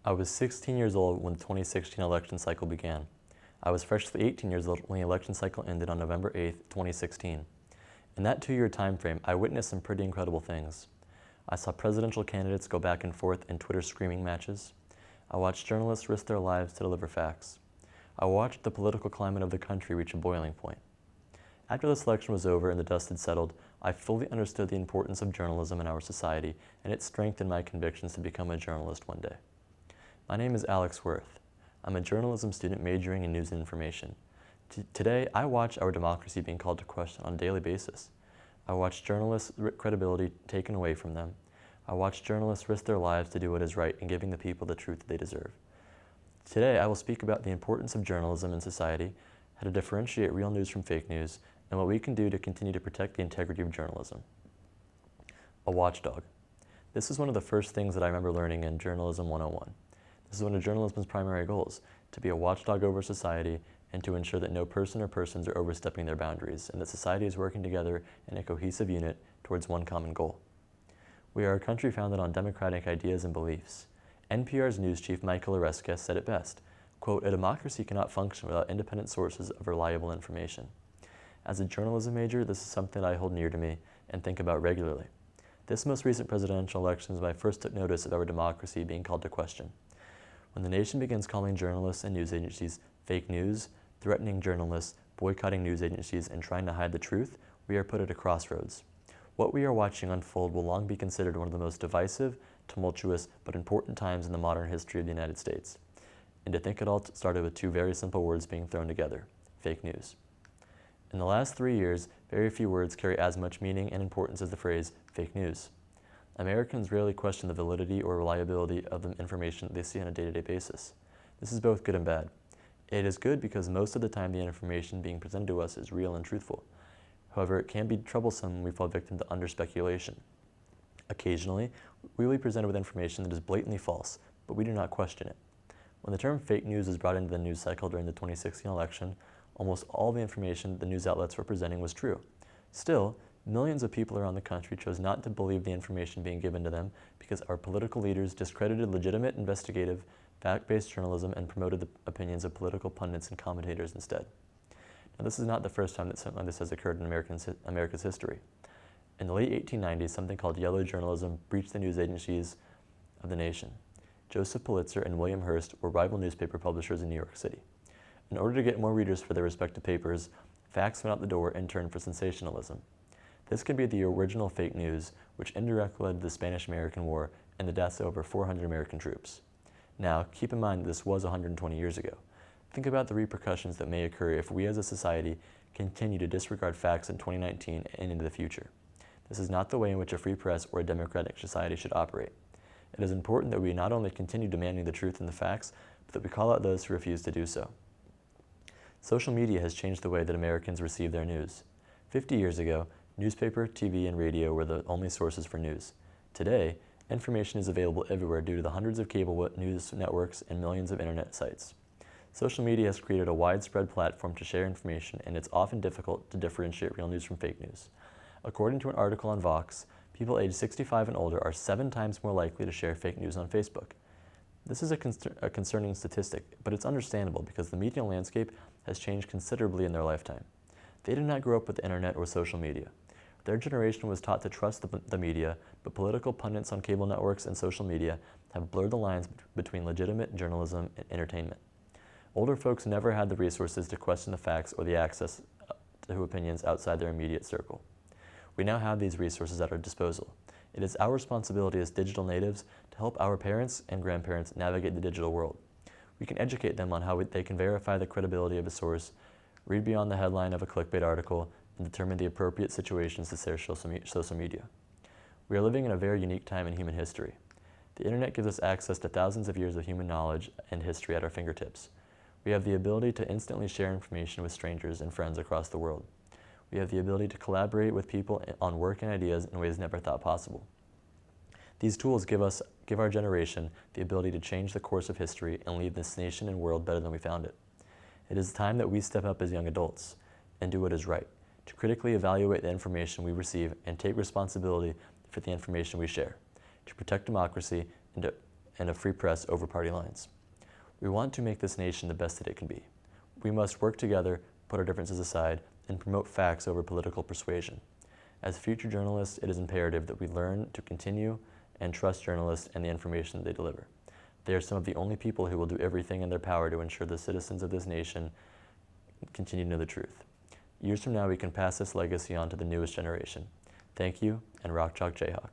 I was 16 years old when the 2016 election cycle began. I was freshly 18 years old when the election cycle ended on November 8, 2016. In that 2-year time frame, I witnessed some pretty incredible things. I saw presidential candidates go back and forth in Twitter screaming matches. I watched journalists risk their lives to deliver facts. I watched the political climate of the country reach a boiling point. After this election was over and the dust had settled, I fully understood the importance of journalism in our society, and it strengthened my convictions to become a journalist one day. My name is Alex Worth. I'm a journalism student majoring in news and information. Today, I watch our democracy being called to question on a daily basis. I watch journalists' credibility taken away from them. I watch journalists risk their lives to do what is right in giving the people the truth that they deserve. Today, I will speak about the importance of journalism in society, how to differentiate real news from fake news, and what we can do to continue to protect the integrity of journalism. A watchdog. This is one of the first things that I remember learning in Journalism 101. This is one of journalism's primary goals, to be a watchdog over society and to ensure that no person or persons are overstepping their boundaries and that society is working together in a cohesive unit towards one common goal. We are a country founded on democratic ideas and beliefs. NPR's news chief Michael Oresca said it best, quote, "A democracy cannot function without independent sources of reliable information." As a journalism major, this is something that I hold near to me and think about regularly. This most recent presidential election is when I first took notice of our democracy being called to question. When the nation begins calling journalists and news agencies fake news, threatening journalists, boycotting news agencies, and trying to hide the truth, we are put at a crossroads. What we are watching unfold will long be considered one of the most divisive, tumultuous, but important times in the modern history of the United States. And to think it all started with two very simple words being thrown together: fake news. In the last 3 years, very few words carry as much meaning and importance as the phrase fake news. Americans rarely question the validity or reliability of the information they see on a day-to-day basis. This is both good and bad. It is good because most of the time the information being presented to us is real and truthful. However, it can be troublesome when we fall victim to under-speculation. Occasionally, we will be presented with information that is blatantly false, but we do not question it. When the term fake news was brought into the news cycle during the 2016 election, almost all the information the news outlets were presenting was true. Still, millions of people around the country chose not to believe the information being given to them because our political leaders discredited legitimate, investigative, fact-based journalism and promoted the opinions of political pundits and commentators instead. Now, this is not the first time that something like this has occurred in America's history. In the late 1890s, something called yellow journalism breached the news agencies of the nation. Joseph Pulitzer and William Hearst were rival newspaper publishers in New York City. In order to get more readers for their respective papers, facts went out the door and turned for sensationalism. This could be the original fake news, which indirectly led to the Spanish-American War and the deaths of over 400 American troops. Now, keep in mind that this was 120 years ago. Think about the repercussions that may occur if we as a society continue to disregard facts in 2019 and into the future. This is not the way in which a free press or a democratic society should operate. It is important that we not only continue demanding the truth and the facts, but that we call out those who refuse to do so. Social media has changed the way that Americans receive their news. 50 years ago, newspaper, TV, and radio were the only sources for news. Today, information is available everywhere due to the hundreds of cable news networks and millions of internet sites. Social media has created a widespread platform to share information, and it's often difficult to differentiate real news from fake news. According to an article on Vox, people aged 65 and older are 7 times more likely to share fake news on Facebook. This is a concerning statistic, but it's understandable because the media landscape has changed considerably in their lifetime. They did not grow up with the internet or social media. Their generation was taught to trust the media, but political pundits on cable networks and social media have blurred the lines between legitimate journalism and entertainment. Older folks never had the resources to question the facts or the access to opinions outside their immediate circle. We now have these resources at our disposal. It is our responsibility as digital natives to help our parents and grandparents navigate the digital world. We can educate them on how they can verify the credibility of a source, read beyond the headline of a clickbait article, and determine the appropriate situations to share social media. We are living in a very unique time in human history. The internet gives us access to thousands of years of human knowledge and history at our fingertips. We have the ability to instantly share information with strangers and friends across the world. We have the ability to collaborate with people on work and ideas in ways never thought possible. These tools give our generation the ability to change the course of history and leave this nation and world better than we found it. It is time that we step up as young adults and do what is right, to critically evaluate the information we receive and take responsibility for the information we share, to protect democracy and a free press over party lines. We want to make this nation the best that it can be. We must work together, put our differences aside, and promote facts over political persuasion. As future journalists, it is imperative that we learn to continue and trust journalists and the information that they deliver. They are some of the only people who will do everything in their power to ensure the citizens of this nation continue to know the truth. Years from now, we can pass this legacy on to the newest generation. Thank you, and Rock Chalk Jayhawk.